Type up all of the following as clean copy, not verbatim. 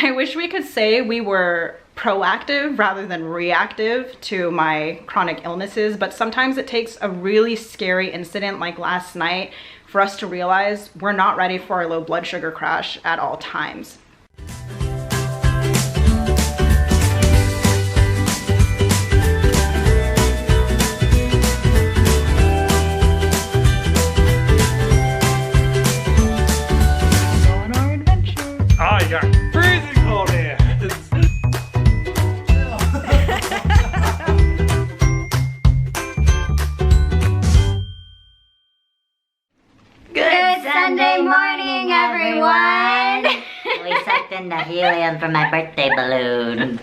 I wish we could say we were proactive rather than reactive to my chronic illnesses, but sometimes it takes a really scary incident like last night for us to realize we're not ready for a low blood sugar crash at all times. On our adventure. Oh, you got freezing cold here. Good Sunday morning, everyone! We sucked in the helium from my birthday balloon.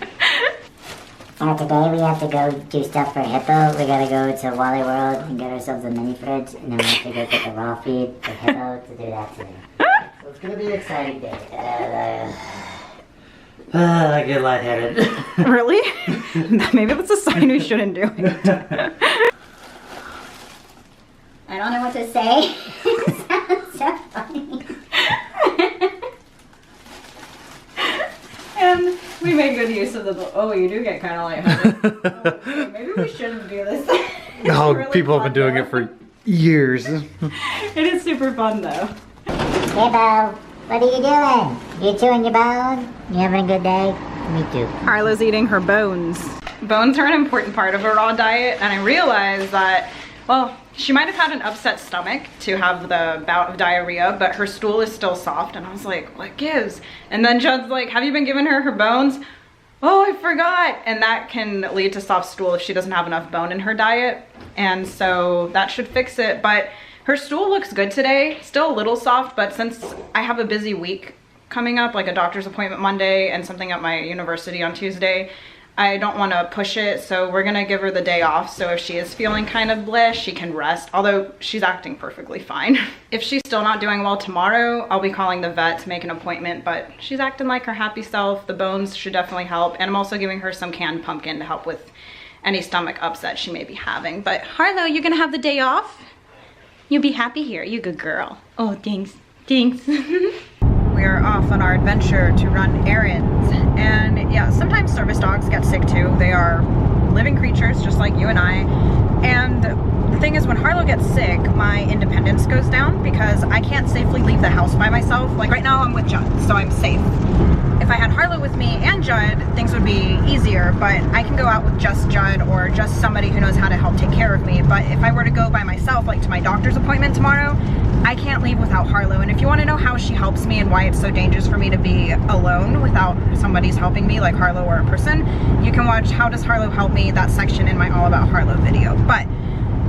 So today we have to go do stuff for Hippo. We gotta go to Wally World and get ourselves a mini fridge, and then we have to go get the raw feed for Hippo to do that today. So it's gonna be an exciting day. I get lightheaded. Really? Maybe that's a sign we shouldn't do it. I don't know what to say. It sounds so funny. And we made good use of the. Oh, you do get kind of lightheaded. Oh, maybe we shouldn't do this. Oh, really people have been doing though. it for years. It is super fun though. Hippo, what are you doing? You chewing your bone? You having a good day? Me too. Harlow's eating her bones. Bones are an important part of a raw diet, and I realized that, well, she might have had an upset stomach to have the bout of diarrhea, but her stool is still soft, and I was like, what gives? And then Judd's like, have you been giving her bones? Oh, I forgot. And that can lead to soft stool if she doesn't have enough bone in her diet, and so that should fix it. But her stool looks good today, still a little soft, but since I have a busy week coming up, like a doctor's appointment Monday and something at my university on Tuesday, I don't want to push it, so we're gonna give her the day off, so if she is feeling kind of bleh, she can rest, although she's acting perfectly fine. If she's still not doing well tomorrow, I'll be calling the vet to make an appointment, but she's acting like her happy self. The bones should definitely help, and I'm also giving her some canned pumpkin to help with any stomach upset she may be having. But Harlow, you gonna have the day off? You'll be happy here, you good girl. Oh, thanks, thanks. We are off on our adventure to run errands, and yeah, sometimes service dogs get sick too. They are living creatures just like you and I, and the thing is, when Harlow gets sick, my independence goes down because I can't safely leave the house by myself. Like right now I'm with Judd, so I'm safe. If I had Harlow with me and Judd, things would be easier, but I can go out with just Judd or just somebody who knows how to help take care of me. But if I were to go by myself, like to my doctor's appointment tomorrow, I can't leave without Harlow. And if you want to know how she helps me and why it's so dangerous for me to be alone without somebody's helping me, like Harlow or a person, you can watch How Does Harlow Help Me, that section in my All About Harlow video. But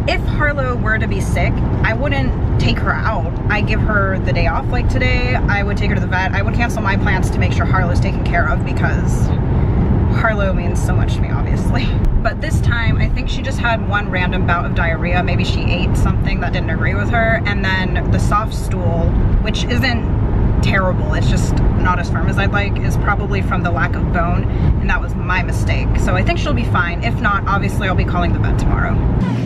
if Harlow were to be sick, I wouldn't take her out. I give her the day off like today. I would take her to the vet. I would cancel my plans to make sure Harlow's taken care of because Harlow means so much to me, obviously. But this time, I think she just had one random bout of diarrhea. Maybe she ate something that didn't agree with her. And then the soft stool, which isn't terrible, it's just not as firm as I'd like, is probably from the lack of bone. And that was my mistake. So I think she'll be fine. If not, obviously I'll be calling the vet tomorrow.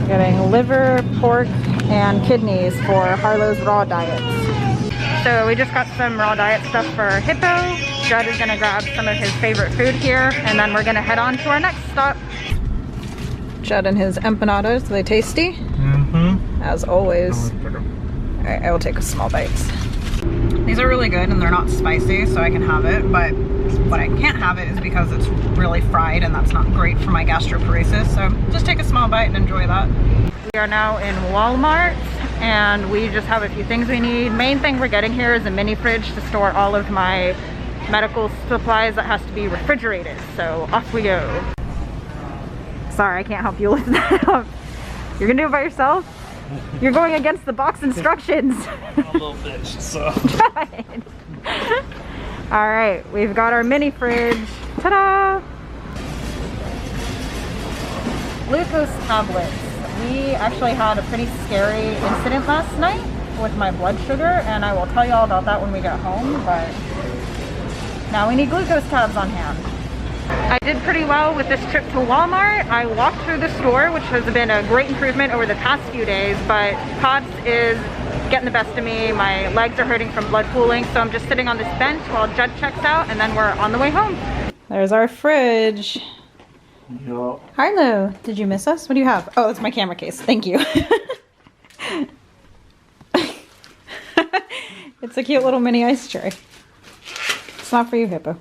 Getting liver, pork, and kidneys for Harlow's raw diets. So we just got some raw diet stuff for Hippo. Judd is gonna grab some of his favorite food here, and then we're gonna head on to our next stop. Judd and his empanadas, are they tasty? Mm-hmm. As always. Alright, I will take a small bites. These are really good and they're not spicy, so I can have it, but what I can't have it is because it's really fried and that's not great for my gastroparesis, so just take a small bite and enjoy that. We are now in Walmart and we just have a few things we need. Main thing we're getting here is a mini fridge to store all of my medical supplies that has to be refrigerated, so off we go. Sorry, I can't help you lift that up. You're gonna do it by yourself? You're going against the box instructions. I'm a little bitch, so. Alright, we've got our mini fridge. Ta-da! Glucose tablets. We actually had a pretty scary incident last night with my blood sugar, and I will tell you all about that when we get home, but now we need glucose tabs on hand. I did pretty well with this trip to Walmart. I walked through the store, which has been a great improvement over the past few days, but Tots is getting the best of me. My legs are hurting from blood pooling, so I'm just sitting on this bench while Judd checks out, and then we're on the way home. There's our fridge. Yup. Harlow, did you miss us? What do you have? Oh, it's my camera case. Thank you. It's a cute little mini ice tray. It's not for you, Hippo.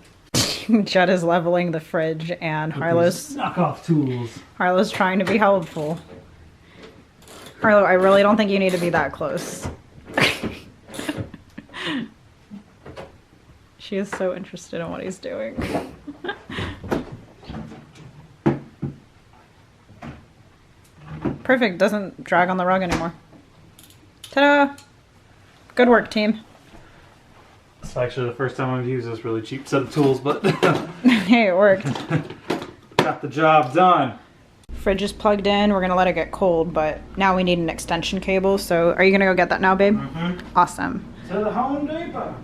Judd is leveling the fridge, and Harlow's knockoff tools. Harlow's trying to be helpful. Harlow, I really don't think you need to be that close. She is so interested in what he's doing. Perfect, doesn't drag on the rug anymore. Ta-da! Good work, team. It's actually the first time I've used this really cheap set of tools, but Hey, it worked. got the job done. Fridge is plugged in. We're gonna let it get cold, but now we need an extension cable. So are you gonna go get that now, babe? Mm-hmm. Awesome. To the Home Depot.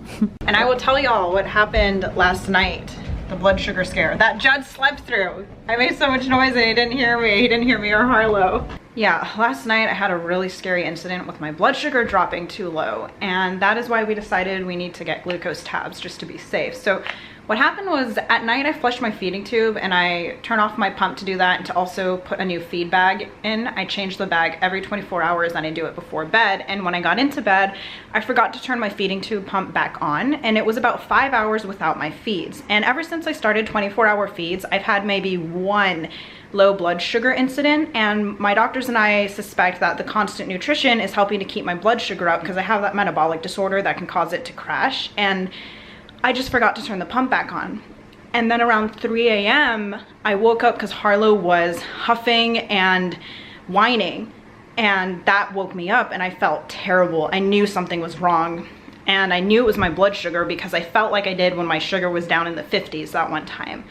And I will tell y'all what happened last night. The blood sugar scare that Judd slept through. I made so much noise and he didn't hear me. He didn't hear me or Harlow. Yeah, last night I had a really scary incident with my blood sugar dropping too low. And that is why we decided we need to get glucose tabs just to be safe. So what happened was at night I flushed my feeding tube and I turn off my pump to do that and to also put a new feed bag in. I change the bag every 24 hours and I do it before bed. And when I got into bed, I forgot to turn my feeding tube pump back on, and it was about 5 hours without my feeds. And ever since I started 24-hour feeds, I've had maybe one low blood sugar incident, and my doctors and I suspect that the constant nutrition is helping to keep my blood sugar up because I have that metabolic disorder that can cause it to crash. And I just forgot to turn the pump back on. And then around 3 a.m. I woke up because Harlow was huffing and whining, and that woke me up and I felt terrible. I knew something was wrong, and I knew it was my blood sugar because I felt like I did when my sugar was down in the 50s that one time.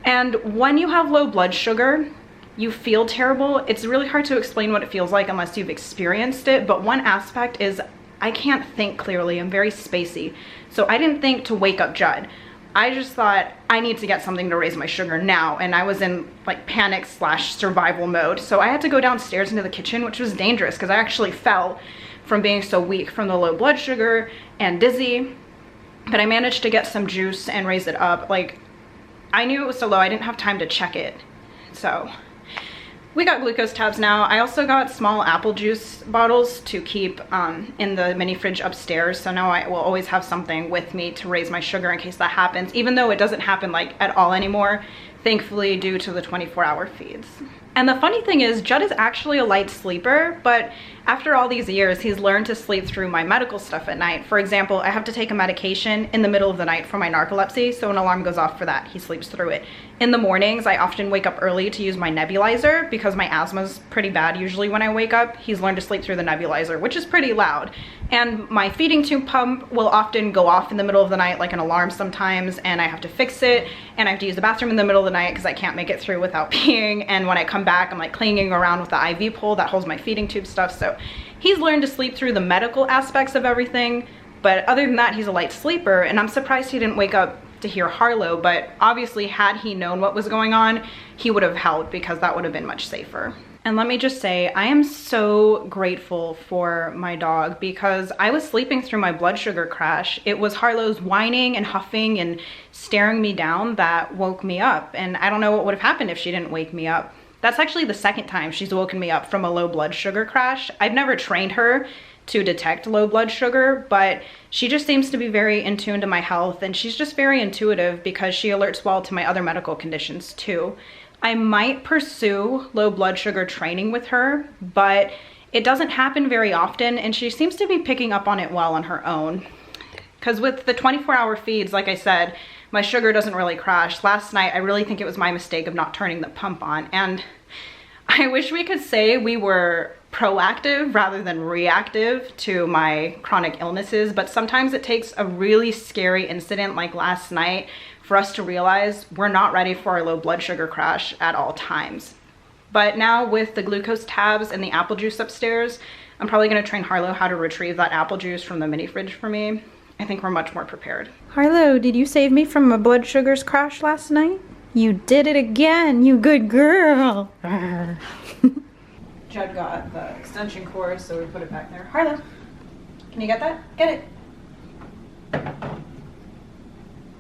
And when you have low blood sugar, you feel terrible. It's really hard to explain what it feels like unless you've experienced it, but one aspect is I can't think clearly. I'm very spacey. So I didn't think to wake up Judd. I just thought I need to get something to raise my sugar now, and I was in like panic / survival mode. So I had to go downstairs into the kitchen, which was dangerous because I actually fell from being so weak from the low blood sugar and dizzy. But I managed to get some juice and raise it up. Like, I knew it was so low, I didn't have time to check it. So we got glucose tabs now. I also got small apple juice bottles to keep in the mini fridge upstairs. So now I will always have something with me to raise my sugar in case that happens, even though it doesn't happen like at all anymore, thankfully, due to the 24-hour feeds. And the funny thing is, Judd is actually a light sleeper, but after all these years, he's learned to sleep through my medical stuff at night. For example, I have to take a medication in the middle of the night for my narcolepsy, so an alarm goes off for that. He sleeps through it. In the mornings, I often wake up early to use my nebulizer because my asthma's pretty bad usually when I wake up. He's learned to sleep through the nebulizer, which is pretty loud. And my feeding tube pump will often go off in the middle of the night like an alarm sometimes, and I have to fix it, and I have to use the bathroom in the middle of the night because I can't make it through without peeing. And when I come back, I'm like clinging around with the IV pole that holds my feeding tube stuff. So he's learned to sleep through the medical aspects of everything, but other than that, he's a light sleeper. And I'm surprised he didn't wake up to hear Harlow, but obviously had he known what was going on, he would have held because that would have been much safer. And let me just say, I am so grateful for my dog because I was sleeping through my blood sugar crash. It was Harlow's whining and huffing and staring me down that woke me up. And I don't know what would have happened if she didn't wake me up. That's actually the second time she's woken me up from a low blood sugar crash. I've never trained her to detect low blood sugar, but she just seems to be very in tune to my health, and she's just very intuitive because she alerts well to my other medical conditions too. I might pursue low blood sugar training with her, but it doesn't happen very often, and she seems to be picking up on it well on her own. Because with the 24-hour feeds, like I said, my sugar doesn't really crash. Last night, I really think it was my mistake of not turning the pump on, and I wish we could say we were proactive rather than reactive to my chronic illnesses, but sometimes it takes a really scary incident like last night for us to realize we're not ready for a low blood sugar crash at all times. But now with the glucose tabs and the apple juice upstairs, I'm probably gonna train Harlow how to retrieve that apple juice from the mini fridge for me. I think we're much more prepared. Harlow, did you save me from a blood sugars crash last night? You did it again, you good girl. Judd got the extension cord, so we put it back there. Harlow, Can you get that? Get it.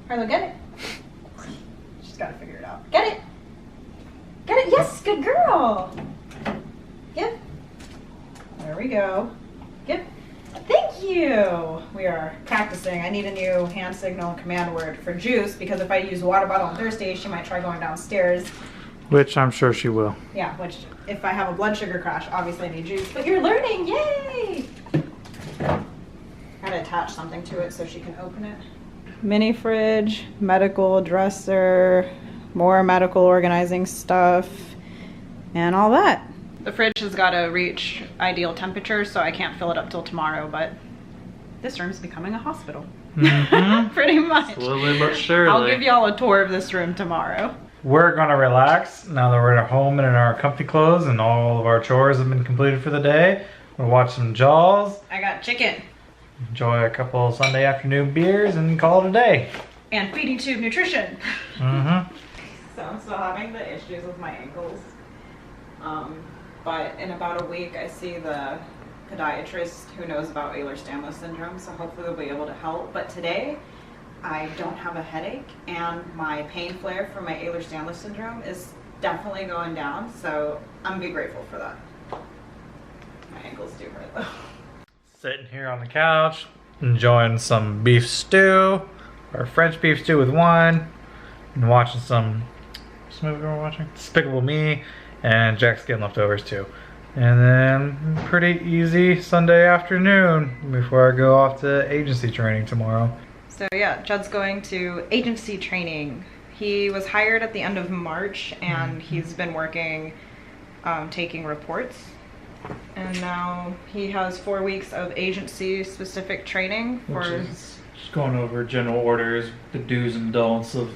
Harlow, get it. She's gotta figure it out. Get it. Get it. Yes, good girl. Give. There we go. Give. Thank you. We are practicing. I need a new hand signal command word for Juice because if I use water bottle on Thursday, she might try going downstairs. Which I'm sure she will. Yeah, which if I have a blood sugar crash, obviously I need Juice. But you're learning, yay! Gotta attach something to it so she can open it. Mini fridge, medical dresser, more medical organizing stuff, and all that. The fridge has got to reach ideal temperature, so I can't fill it up till tomorrow, but this room's becoming a hospital. Mm-hmm. Pretty much. Slowly but surely. I'll give y'all a tour of this room tomorrow. We're gonna relax now that we're at home and in our comfy clothes and all of our chores have been completed for the day. We'll watch some Jaws, I got chicken. enjoy a couple Sunday afternoon beers, and call it a day. And feeding tube nutrition. Mm-hmm. So I'm still having the issues with my ankles. But in about a week, I see the podiatrist who knows about Ehlers-Danlos syndrome, so hopefully they'll be able to help. But today, I don't have a headache, and my pain flare from my Ehlers-Danlos syndrome is definitely going down, so I'm gonna be grateful for that. My ankles do hurt though. Sitting here on the couch, enjoying some beef stew, or French beef stew with wine, and watching some, what's the movie we're watching? Despicable Me, and Jack's getting leftovers too. And then pretty easy Sunday afternoon before I go off to agency training tomorrow. So yeah, Judd's going to agency training. He was hired at the end of March, and he's been working, taking reports. And now he has 4 weeks of agency-specific training for... Which is just going over general orders, the do's and don'ts of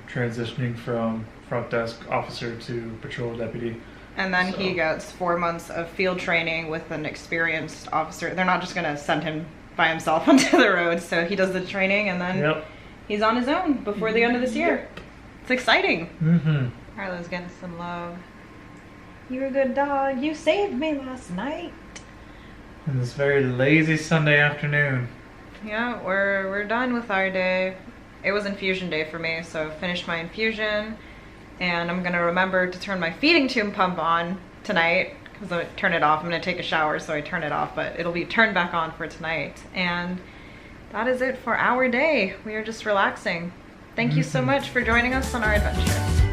transitioning from front desk officer to patrol deputy. And then he gets 4 months of field training with an experienced officer. They're not just going to send him by himself onto the road, so he does the training and then he's on his own before the end of this year. It's exciting. Mm-hmm. Harlow's getting some love. You're a good dog. You saved me last night. And this very lazy Sunday afternoon. Yeah, we're done with our day. It was infusion day for me, so finished my infusion, and I'm gonna remember to turn my feeding tube pump on tonight because I turn it off. I'm gonna take a shower, so I turn it off, but it'll be turned back on for tonight. And that is it for our day. We are just relaxing. Thank you so much for joining us on our adventure.